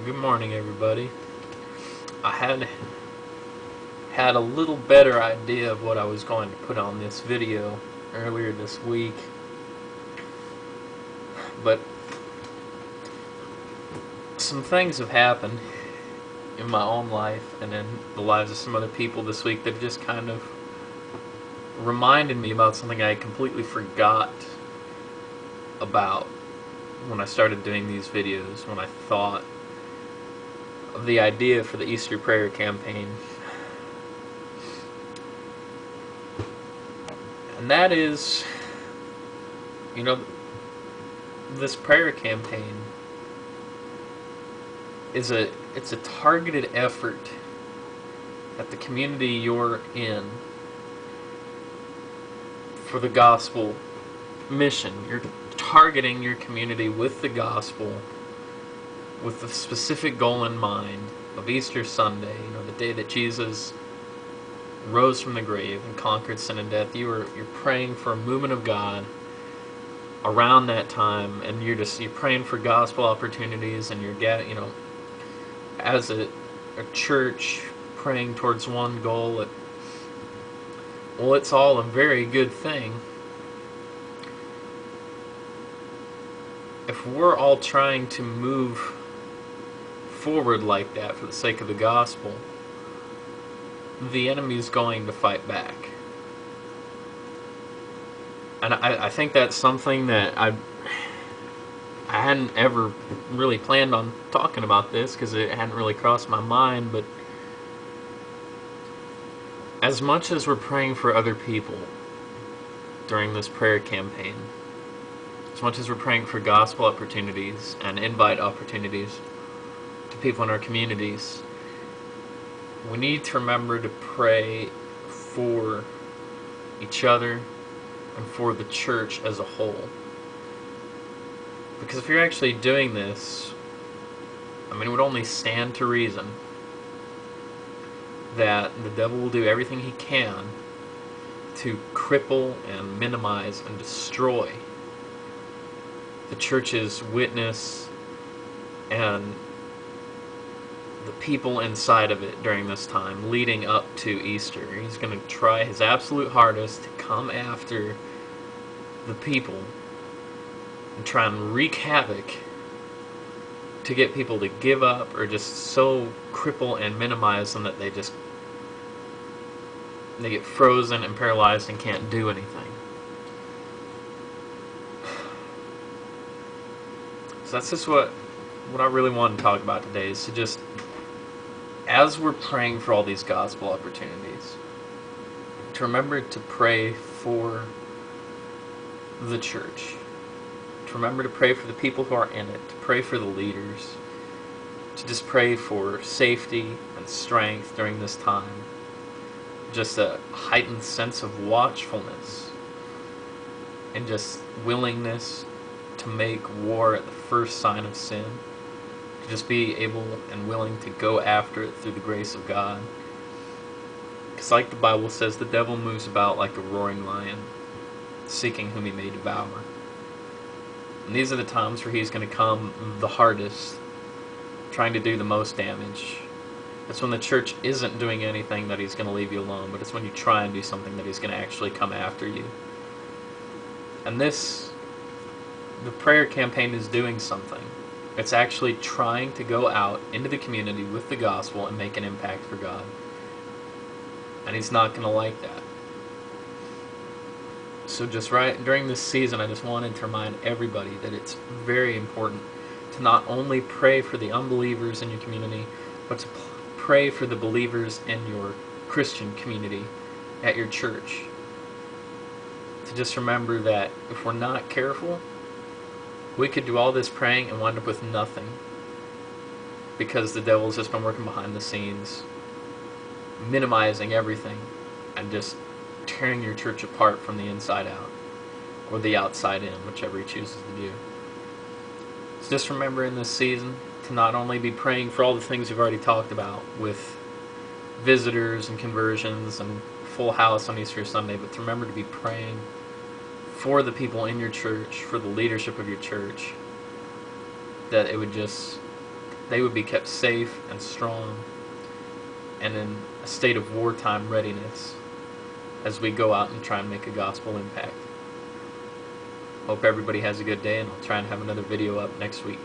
Good morning, everybody. I had a little better idea of what I was going to put on this video earlier this week, but some things have happened in my own life and in the lives of some other people this week that just kind of reminded me about something I completely forgot about when I started doing these videos, when I thought of the idea for the Easter prayer campaign. And that is, this prayer campaign it's a targeted effort at the community you're in for the gospel mission. You're targeting your community with the gospel with the specific goal in mind of Easter Sunday, the day that Jesus rose from the grave and conquered sin and death. You're praying for a movement of God around that time, and you're praying for gospel opportunities, and you're as a church praying towards one goal. It's all a very good thing. If we're all trying to move forward like that for the sake of the gospel, the enemy is going to fight back. And I think that's something that I hadn't ever really planned on talking about this, because it hadn't really crossed my mind, but as much as we're praying for other people during this prayer campaign, as much as we're praying for gospel opportunities and invite opportunities to people in our communities, we need to remember to pray for each other and for the church as a whole. Because if you're actually doing this, it would only stand to reason that the devil will do everything he can to cripple and minimize and destroy the church's witness and the people inside of it during this time leading up to Easter. He's going to try his absolute hardest to come after the people and try and wreak havoc to get people to give up, or just so cripple and minimize them that they get frozen and paralyzed and can't do anything. So that's just what I really want to talk about today, is to just, as we're praying for all these gospel opportunities, to remember to pray for the church, to remember to pray for the people who are in it, to pray for the leaders, to just pray for safety and strength during this time, just a heightened sense of watchfulness and just willingness to make war at the first sign of sin, to just be able and willing to go after it through the grace of God. Because like the Bible says, the devil moves about like a roaring lion, seeking whom he may devour. And these are the times where he's going to come the hardest, trying to do the most damage. It's when the church isn't doing anything that he's going to leave you alone, but it's when you try and do something that he's going to actually come after you. And the prayer campaign is doing something. It's actually trying to go out into the community with the gospel and make an impact for God. And he's not going to like that. So just right during this season, I just wanted to remind everybody that it's very important to not only pray for the unbelievers in your community, but to pray for the believers in your Christian community at your church. To just remember that if we're not careful, we could do all this praying and wind up with nothing, because the devil's just been working behind the scenes, minimizing everything and just tearing your church apart from the inside out, or the outside in, whichever he chooses to do. So just remember in this season to not only be praying for all the things we've already talked about with visitors and conversions and full house on Easter Sunday, but to remember to be praying for the people in your church, for the leadership of your church, that it would just they would be kept safe and strong and in a state of wartime readiness as we go out and try and make a gospel impact. Hope everybody has a good day, and I'll try and have another video up next week.